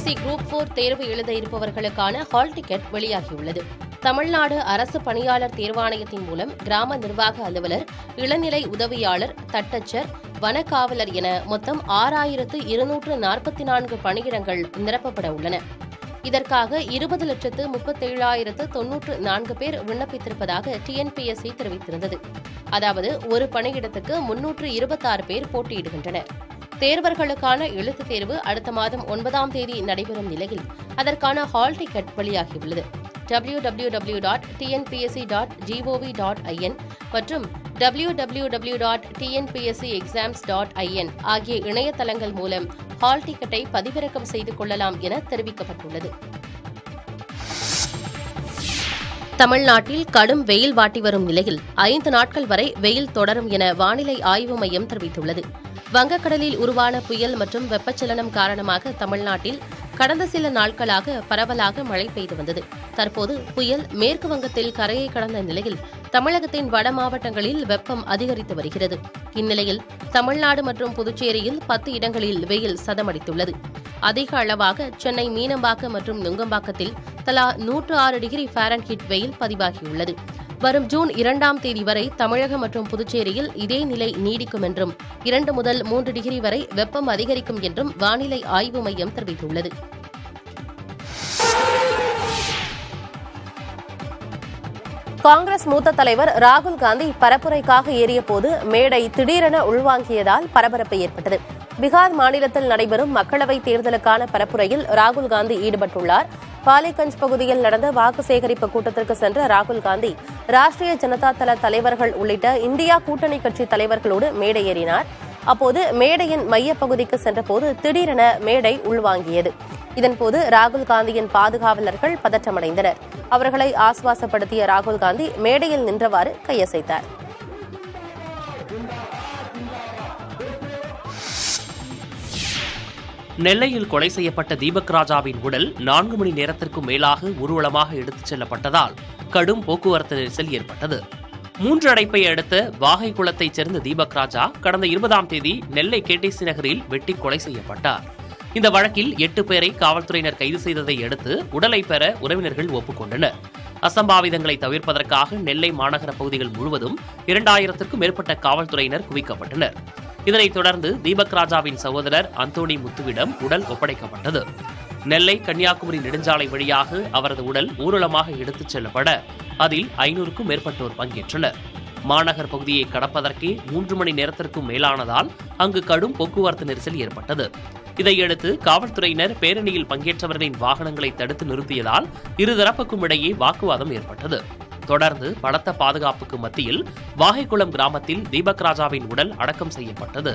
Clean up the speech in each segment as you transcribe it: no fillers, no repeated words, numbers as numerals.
TNPSC group 4 தேர்வு எழுத இருப்பவர்களுக்கான hall ticket வெளியாகியுள்ளது. தமிழ்நாடு அரசு பணியாளர் தேர்வாணையத்தின் மூலம் கிராம நிர்வாக அலுவலர், இளநிலை உதவியாளர், தட்டச்சர், வனக்காவலர் என மொத்தம் 6244 பணியிடங்கள் நிரப்பப்பட உள்ளன. இதற்காக 20,37,094 பேர் விண்ணப்பித்திருப்பதாக டிஎன்பிஎஸ்சி தெரிவித்திருந்தது. அதாவது ஒரு பணியிடத்துக்கு 326 பேர் போட்டியிடுகின்றனர். தேர்வர்களுக்கான எழுத்துத் தேர்வு அடுத்த மாதம் 9ஆம் தேதி நடைபெறும் நிலையில் அதற்கான ஹால் டிக்கெட் வெளியாகியுள்ளது. www.tnpsc.gov.in மற்றும் www.tnpscexams.in ஆகிய இணையதளங்கள் மூலம் ஹால் டிக்கெட்டை பதிவிறக்கம் செய்து கொள்ளலாம் என தெரிவிக்கப்பட்டுள்ளது. தமிழ்நாட்டில் கடும் வெயில் வாட்டி வரும் நிலையில் 5 நாட்கள் வரை வெயில் தொடரும் என வானிலை ஆய்வு மையம் தெரிவித்துள்ளது. வங்கக்கடலில் உருவான புயல் மற்றும் வெப்பச்சலனம் காரணமாக தமிழ்நாட்டில் கடந்த சில நாட்களாக பரவலாக மழை பெய்து வந்தது. தற்போது புயல் மேற்கு வங்கத்தில் கரையை கடந்த நிலையில் தமிழகத்தின் வட மாவட்டங்களில் வெப்பம் அதிகரித்து வருகிறது. இந்நிலையில் தமிழ்நாடு மற்றும் புதுச்சேரியில் 10 இடங்களில் வெயில் சதமடித்துள்ளது. அதிக அளவாக சென்னை மீனம்பாக்கம் மற்றும் நுங்கம்பாக்கத்தில் தலா 106 டிகிரி ஃபாரன்ஹீட் வெயில் பதிவாகியுள்ளது. வரும் ஜூன் 2ஆம் தேதி வரை தமிழகம் மற்றும் புதுச்சேரியில் இதே நிலை நீடிக்கும் என்றும் 2 முதல் 3 டிகிரி வரை வெப்பம் அதிகரிக்கும் என்றும் வானிலை ஆய்வு மையம் தெரிவித்துள்ளது. காங்கிரஸ் மூத்த தலைவர் ராகுல் காந்தி பரப்புரைக்காக ஏறியபோது மேடை திடீரென உள்வாங்கியதால் பரபரப்பு ஏற்பட்டது. பீகார் மாநிலத்தில் நடைபெறும் மக்களவைத் தேர்தலுக்கான பரப்புரையில் ராகுல் காந்தி ஈடுபட்டுள்ளார். பாலிகஞ்ச் பகுதியில் நடந்த வாக்கு சேகரிப்பு கூட்டத்திற்கு சென்ற ராகுல் காந்தி ராஷ்டிரிய ஜனதா தள தலைவர்கள் உள்ளிட்ட இந்தியா கூட்டணி கட்சி தலைவர்களோடு மேடை ஏறினார். அப்போது மேடையின் மையப்பகுதிக்கு சென்றபோது திடீரென மேடை உள்வாங்கியது. இதன்போது ராகுல் காந்தியின் பாதுகாவலர்கள் பதற்றமடைந்தனர். அவர்களை ஆசுவாசப்படுத்திய ராகுல் காந்தி மேடையில் நின்றவாறு கையசைத்தார். நெல்லையில் கொலை செய்யப்பட்ட தீபக் ராஜாவின் உடல் 4 மணி நேரத்திற்கும் மேலாக ஊர்வலமாக எடுத்துச் செல்லப்பட்டதால் கடும் போக்குவரத்து நெரிசல் ஏற்பட்டது. 3 அடைப்பை அடுத்த வாகை குளத்தைச் சேர்ந்த தீபக் ராஜா கடந்த 20ஆம் தேதி நெல்லை கேடிசி நகரில் வெட்டி கொலை செய்யப்பட்டார். இந்த வழக்கில் 8 பேரை காவல்துறையினர் கைது செய்ததை அடுத்து உடலை பெற உறவினர்கள் ஒப்புக்கொண்டனர். அசம்பாவிதங்களை தவிர்ப்பதற்காக நெல்லை மாநகர பகுதிகள் முழுவதும் 2000க்கும் மேற்பட்ட காவல்துறையினர் குவிக்கப்பட்டனர். இதனைத் தொடர்ந்து தீபக் ராஜாவின் சகோதரர் அந்தோணி முத்துவிடம் உடல் ஒப்படைக்கப்பட்டது. நெல்லை கன்னியாகுமரி நெடுஞ்சாலை வழியாக அவரது உடல் ஊர்வலமாக எடுத்துச் செல்லப்பட அதில் 500க்கும் மேற்பட்டோர் பங்கேற்றனர். மாநகர் பகுதியை கடப்பதற்கே 3 மணி நேரத்திற்கும் மேலானதால் அங்கு கடும் போக்குவரத்து நெரிசல் ஏற்பட்டது. இதையடுத்து காவல்துறையினர் பேரணியில் பங்கேற்றவர்களின் வாகனங்களை தடுத்து நிறுத்தியதால் இருதரப்புக்கும் இடையே வாக்குவாதம் ஏற்பட்டது. தொடர்ந்து பலத்த பாதுகாப்புக்கு மத்தியில் வாகைக்குளம் கிராமத்தில் தீபக் ராஜாவின் உடல் அடக்கம் செய்யப்பட்டது.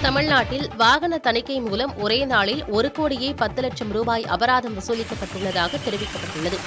தமிழ்நாட்டில் வாகன தணிக்கை மூலம் ஒரே நாளில் 1,10,00,000 ரூபாய் அபராதம் வசூலிக்கப்பட்டுள்ளதாக தெரிவிக்கப்பட்டுள்ளது.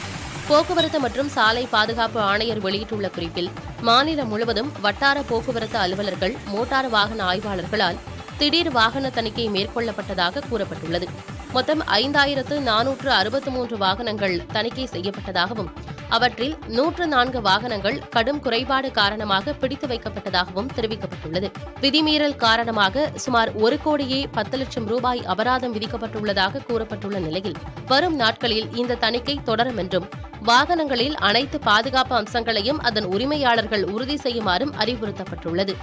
போக்குவரத்து மற்றும் சாலை பாதுகாப்பு ஆணையர் வெளியிட்டுள்ள குறிப்பில் மாநிலம் முழுவதும் வட்டார போக்குவரத்து அலுவலர்கள், மோட்டார் வாகன ஆய்வாளர்களால் திடீர் வாகன தணிக்கை மேற்கொள்ளப்பட்டதாக கூறப்பட்டுள்ளது. மொத்தம் 5463 வாகனங்கள் தணிக்கை செய்யப்பட்டதாகவும் அவற்றில் 104 வாகனங்கள் கடும் குறைபாடு காரணமாக பிடித்து வைக்கப்பட்டதாகவும் தெரிவிக்கப்பட்டுள்ளது. விதிமீறல் காரணமாக சுமார் 1,10,00,000 ரூபாய் அபராதம் விதிக்கப்பட்டுள்ளதாக கூறப்பட்டுள்ள நிலையில் வரும் நாட்களில் இந்த தணிக்கை தொடரும் என்றும் வாகனங்களில் அனைத்து பாதுகாப்பு அம்சங்களையும் அதன் உரிமையாளர்கள் உறுதி செய்யுமாறும் அறிவுறுத்தப்பட்டுள்ளது.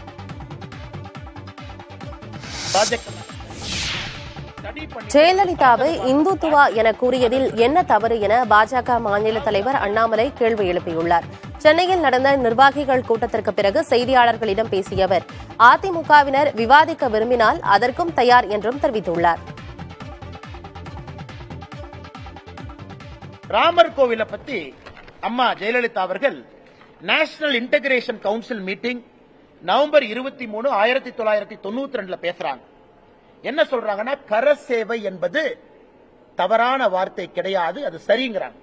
ஜெயலலிதாவை இந்துத்துவா என கூறியதில் என்ன தவறு என பாஜக மாநில தலைவர் அண்ணாமலை கேள்வி எழுப்பியுள்ளார். சென்னையில் நடந்த நிர்வாகிகள் கூட்டத்திற்கு பிறகு செய்தியாளர்களிடம் பேசிய அவர் அதிமுகவினர் விவாதிக்க விரும்பினால் அதற்கும் தயார் என்றும் தெரிவித்துள்ளார். ராமர் கோவிலை பத்தி அம்மா ஜெயலலிதா அவர்கள் national integration council meeting November 23, 1992 பேசுறாங்க. என்ன சொல்றாங்கன்னா, கரசேவை என்பது தவறான வார்த்தை கிடையாது, அது சரிங்கிறாங்க.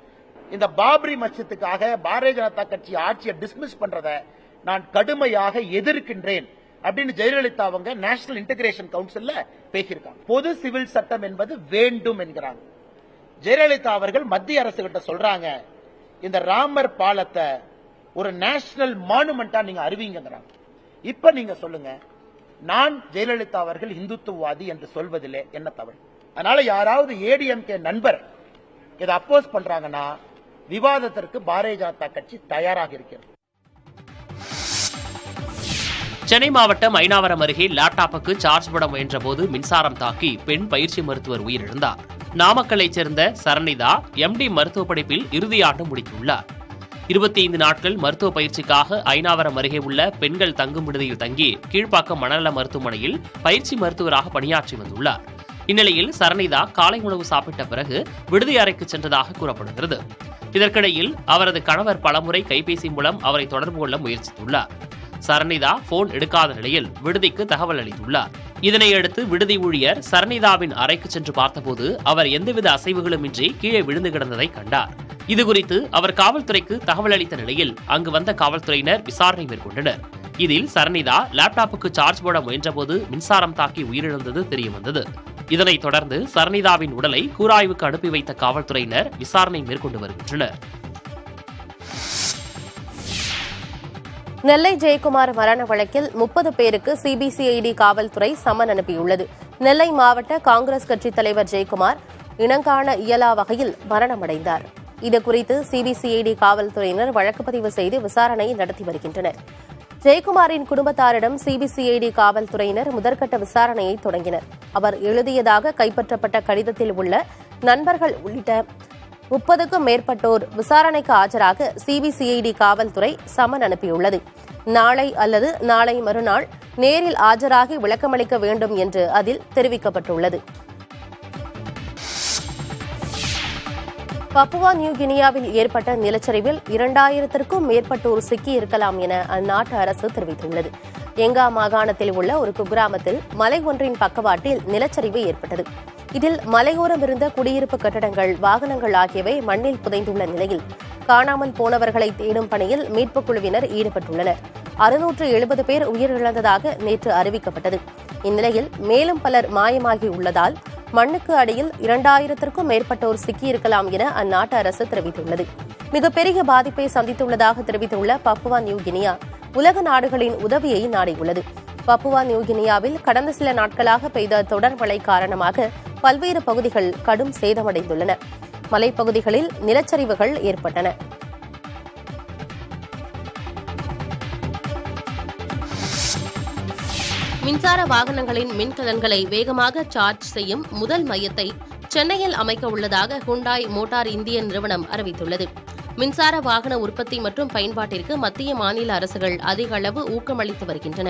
இந்த பாபரி மஸ்ஜித்துக்காக பாரதிய ஜனதா கட்சி ஆட்சியை டிஸ்மிஸ் பண்றத நான் கடுமையாக எதிர்க்கின்றேன் அப்படின்னு ஜெயலலிதா அவங்க நேஷனல் இன்டகிரேஷன் கவுன்சில்ல பேசியிருக்காங்க. பொது சிவில் சட்டம் என்பது வேண்டும் என்கிறாங்க. ஜெயலலிதா அவர்கள் மத்திய அரசு கிட்ட சொல்றாங்க, இந்த ராமர் பாலத்தை ஒரு நேஷனல் மானுமெண்டா நீங்க அறிவிங்கிறாங்க. இப்ப நீங்க சொல்லுங்க, நான் ஜெயலலிதா அவர்கள் இந்துத்துவவாதி என்று சொல்வதிலே என்ன தவறு? அதனால யாராவது ஏடிஎம்கே நண்பர் இதை அப்போஸ் பண்றாங்கன்னா விவாதத்திற்கு பாரதிய ஜனதா கட்சி தயாராக இருக்கிறது. சென்னை மாவட்டம் ஐனாவரம் அருகே லேப்டாப்புக்கு சார்ஜ் போட முயன்றபோது மின்சாரம் தாக்கி பெண் பயிற்சி மருத்துவர் உயிரிழந்தார். நாமக்கல்லைச் சேர்ந்த சரணிதா MD மருத்துவ படிப்பில் இறுதியாண்டு முடித்துள்ளார். 25 நாட்கள் மருத்துவ பயிற்சிக்காக ஐனாவரம் அருகே உள்ள பெண்கள் தங்கும் விடுதியில் தங்கி கீழ்ப்பாக்கம் மனநல மருத்துவமனையில் பயிற்சி மருத்துவராக பணியாற்றி வந்துள்ளார். இந்நிலையில் சரணிதா காலை உணவு சாப்பிட்ட பிறகு விடுதி அறைக்கு சென்றதாக கூறப்படுகிறது. இதற்கிடையில் அவரது கணவர் பலமுறை கைபேசி மூலம் அவரை தொடர்பு கொள்ள முயற்சித்துள்ளார். சரணிதா போன் எடுக்காத நிலையில் விடுதிக்கு தகவல் அளித்துள்ளார். இதனையடுத்து விடுதி ஊழியர் சரணிதாவின் அறைக்கு சென்று பார்த்தபோது அவர் எந்தவித அசைவுகளுமின்றி கீழே விழுந்து கிடந்ததை கண்டார். இதுகுறித்து அவர் காவல்துறைக்கு தகவல் அளித்த நிலையில் அங்கு வந்த காவல்துறையினர் விசாரணை மேற்கொண்டனர். இதில் சரணிதா லேப்டாப்புக்கு சார்ஜ் போட முயன்றபோது மின்சாரம் தாக்கி உயிரிழந்தது தெரியவந்தது. இதனைத் தொடர்ந்து சரணிதாவின் உடலை கூராய்வுக்கு அனுப்பி வைத்த காவல்துறையினர் விசாரணை மேற்கொண்டு வருகின்றனர். நெல்லை ஜெயக்குமார் மரண வழக்கில் 30 பேருக்கு சிபிசிஐடி காவல்துறை சம்மன் அனுப்பியுள்ளது. நெல்லை மாவட்ட காங்கிரஸ் கட்சித் தலைவர் ஜெயக்குமார் இனங்காண இயலா வகையில் மரணமடைந்தார். இதுகுறித்து சிபிசிஐடி காவல்துறையினர் வழக்கு பதிவு செய்து விசாரணை நடத்தி வருகின்றனர். ஜெயக்குமாரின் குடும்பத்தாரிடம் சிபிசிஐடி காவல்துறையினர் முதற்கட்ட விசாரணையை தொடங்கினர். அவர் எழுதியதாக கைப்பற்றப்பட்ட கடிதத்தில் உள்ள நண்பர்கள் உள்ளிட்ட 30க்கும் மேற்பட்டோர் விசாரணைக்கு ஆஜராக சிபிசிஐடி காவல்துறை சம்மன் அனுப்பியுள்ளது. நாளை அல்லது நாளை மறுநாள் நேரில் ஆஜராகி விளக்கமளிக்க வேண்டும் என்று அதில் தெரிவிக்கப்பட்டுள்ளது. பப்புவா நியூ கினியாவில் ஏற்பட்ட நிலச்சரிவில் 2000க்கும் மேற்பட்டோர் சிக்கியிருக்கலாம் என அந்நாட்டு அரசு தெரிவித்துள்ளது. எங்கா மாகாணத்தில் உள்ள ஒரு குக்கிராமத்தில் மலை ஒன்றின் பக்கவாட்டில் நிலச்சரிவு ஏற்பட்டது. இதில் மலையோரம் இருந்த குடியிருப்பு கட்டடங்கள், வாகனங்கள் ஆகியவை மண்ணில் புதைந்துள்ள நிலையில் காணாமல் போனவர்களை தேடும் பணியில் மீட்புக் குழுவினர் ஈடுபட்டுள்ளனர். 670 பேர் உயிரிழந்ததாக நேற்று அறிவிக்கப்பட்டது. இந்நிலையில் மேலும் பலர் மாயமாகி உள்ளதால் மண்ணுக்கு அடியில் 2000க்கும் மேற்பட்டோர் சிக்கியிருக்கலாம் என அந்நாட்டு அரசு தெரிவித்துள்ளது. மிகப்பெரிய பாதிப்பை சந்தித்துள்ளதாக தெரிவித்துள்ள பப்புவா நியூ கினியா உலக நாடுகளின் உதவியை நாடியுள்ளது. பப்புவா நியூ கினியாவில் கடந்த சில நாட்களாக பெய்த தொடர் மழை காரணமாக பல்வேறு பகுதிகள் கடும் சேதமடைந்துள்ளன. மலைப்பகுதிகளில் நிலச்சரிவுகள் ஏற்பட்டன. மின்சார வாகனங்களின் மின்கலன்களை வேகமாக சார்ஜ் செய்யும் முதல் மையத்தை சென்னையில் அமைக்க உள்ளதாக ஹுண்டாய் மோட்டார் இந்திய நிறுவனம் அறிவித்துள்ளது. மின்சார வாகன உற்பத்தி மற்றும் பயன்பாட்டிற்கு மத்திய மாநில அரசுகள் அதிக அளவு ஊக்கமளித்து வருகின்றன.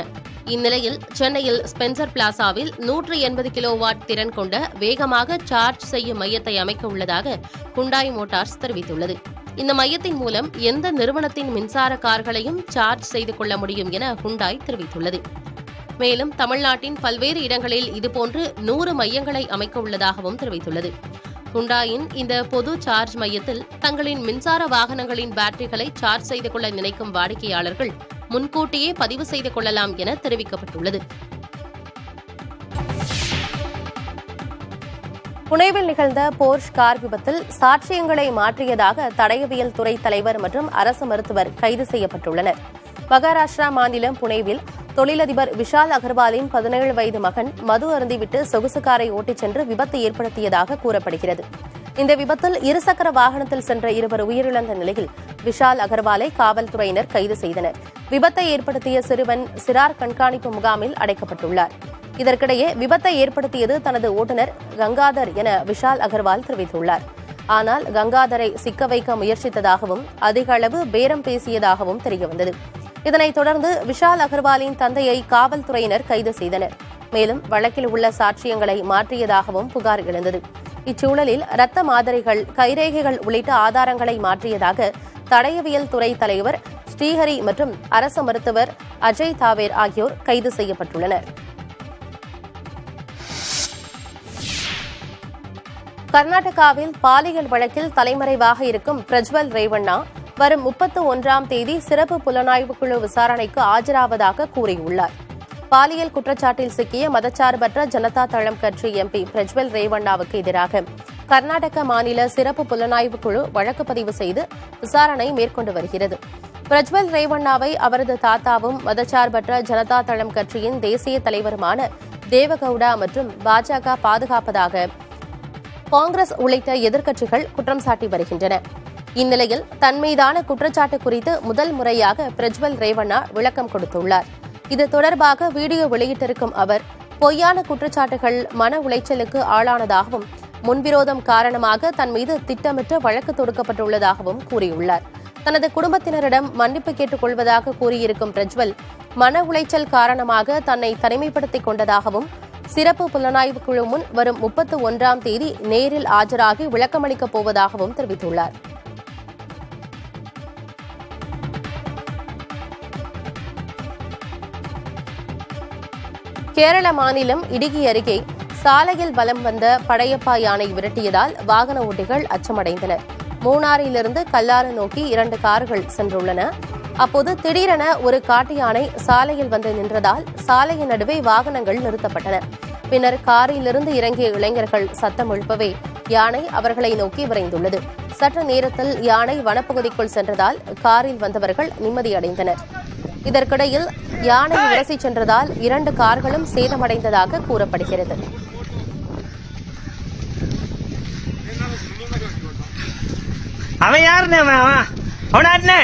இந்நிலையில் சென்னையில் ஸ்பென்சர் பிளாசாவில் 180 கிலோவாட் திறன் கொண்ட வேகமாக சார்ஜ் செய்யும் மையத்தை அமைக்க உள்ளதாக ஹுண்டாய் மோட்டார்ஸ் தெரிவித்துள்ளது. இந்த மையத்தின் மூலம் எந்த நிறுவனத்தின் மின்சார கார்களையும் சார்ஜ் செய்து கொள்ள முடியும் என ஹுண்டாய் தெரிவித்துள்ளது. மேலும் தமிழ்நாட்டின் பல்வேறு இடங்களில் இதுபோன்று 100 மையங்களை அமைக்க உள்ளதாகவும் தெரிவித்துள்ளது. ஹுண்டாயின் இந்த பொது சார்ஜ் மையத்தில் தங்களின் மின்சார வாகனங்களின் பேட்டரிகளை சார்ஜ் செய்து கொள்ள நினைக்கும் வாடிக்கையாளர்கள் முன்கூட்டியே பதிவு செய்து கொள்ளலாம் என தெரிவிக்கப்பட்டுள்ளது. புனேவில் நிகழ்ந்த போர்ஷ் கார் விபத்தில் சாட்சியங்களை மாற்றியதாக தடயவியல் துறை தலைவர் மற்றும் அரசு மருத்துவர் கைது செய்யப்பட்டுள்ளனர். மகாராஷ்டிரா மாநிலம் புனேவில் தொழிலதிபர் விஷால் அகர்வாலின் 17 வயது மகன் மது அருந்திவிட்டு சொகுசு காரை ஓட்டிச் சென்று விபத்து ஏற்படுத்தியதாக கூறப்படுகிறது. இந்த விபத்தில் இருசக்கர வாகனத்தில் சென்ற இருவர் உயிரிழந்த நிலையில் விஷால் அகர்வாலை காவல்துறையினர் கைது செய்தனர். விபத்தை ஏற்படுத்திய சிறுவன் சிறார் கண்காணிப்பு முகாமில் அடைக்கப்பட்டுள்ளார். இதற்கிடையே விபத்தை ஏற்படுத்தியது தனது ஓட்டுநர் கங்காதர் என விஷால் அகர்வால் தெரிவித்துள்ளார். ஆனால் கங்காதரை சிக்க வைக்க முயற்சித்ததாகவும் அதிக அளவு பேரம் பேசியதாகவும் தெரியவந்தது. இதனைத் தொடர்ந்து விஷால் அகர்வாலின் தந்தையை காவல்துறையினர் கைது செய்தனர். மேலும் வழக்கில் உள்ள சாட்சியங்களை மாற்றியதாகவும் புகார் எழுந்தது. இச்சூழலில் இரத்த மாதிரிகள், கைரேகைகள் உள்ளிட்ட ஆதாரங்களை மாற்றியதாக தடயவியல் துறை தலைவர் ஸ்ரீஹரி மற்றும் அரசு மருத்துவர் அஜய் தாவேர் ஆகியோர் கைது செய்யப்பட்டுள்ளனர். கர்நாடகாவில் பாலியல் வழக்கில் தலைமறைவாக இருக்கும் பிரஜ்வல் ரேவண்ணா வரும் 31ஆம் தேதி சிறப்பு புலனாய்வு குழு விசாரணைக்கு ஆஜராவதாக கூறியுள்ளார். பாலியல் குற்றச்சாட்டில் சிக்கிய மதச்சார்பற்ற ஜனதா தளம் கட்சி MP பிரஜ்வல் ரேவண்ணாவுக்கு எதிராக கர்நாடக மாநில சிறப்பு புலனாய்வு குழு வழக்கு பதிவு செய்து விசாரணை மேற்கொண்டு வருகிறது. பிரஜ்வல் ரேவண்ணாவை அவரது தாத்தாவும் மதச்சார்பற்ற ஜனதா தளம் கட்சியின் தேசிய தலைவருமான தேவகவுடா மற்றும் பாஜக பாதுகாப்பதாக காங்கிரஸ் உள்ளிட்ட எதிர்க்கட்சிகள் குற்றம் சாட்டி வருகின்றன. இந்நிலையில் தன் மீதான குற்றச்சாட்டு குறித்து முதல் முறையாக பிரஜ்வல் ரேவண்ணா விளக்கம் கொடுத்துள்ளார். இது தொடர்பாக வீடியோ வெளியிட்டிருக்கும் அவர், பொய்யான குற்றச்சாட்டுகள் மன உளைச்சலுக்கு ஆளானதாகவும் முன்விரோதம் காரணமாக தன் மீது திட்டமிட்டு வழக்கு தொடுக்கப்பட்டுள்ளதாகவும் கூறியுள்ளார். தனது குடும்பத்தினரிடம் மன்னிப்பு கேட்டுக் கொள்வதாக கூறியிருக்கும் பிரஜ்வல், மன உளைச்சல் காரணமாக தன்னை தனிமைப்படுத்திக் கொண்டதாகவும் சிறப்பு புலனாய்வு குழு முன் வரும் 31ஆம் தேதி நேரில் ஆஜராகி விளக்கமளிக்கப் போவதாகவும் தெரிவித்துள்ளார். கேரள மாநிலம் இடுகி அருகே சாலையில் வலம் வந்த படையப்பா யானை விரட்டியதால் வாகன ஓட்டிகள் அச்சமடைந்தனர். மூணாறிலிருந்து கல்லாறு நோக்கி 2 கார்கள் சென்றுள்ளன. அப்போது திடீரென ஒரு காட்டு யானை சாலையில் வந்து நின்றதால் சாலையின் நடுவே வாகனங்கள் நிறுத்தப்பட்டன. பின்னர் காரிலிருந்து இறங்கிய இளைஞர்கள் சத்தம் எழுப்பவே யானை அவர்களை நோக்கி விரைந்துள்ளது. சற்று நேரத்தில் யானை வனப்பகுதிக்குள் சென்றதால் காரில் வந்தவர்கள் நிம்மதியடைந்தனர். இதற்கிடையில் யானை உரசி சென்றதால் 2 கார்களும் சேதமடைந்ததாக கூறப்படுகிறது. அவன் யாருன்னு அவன்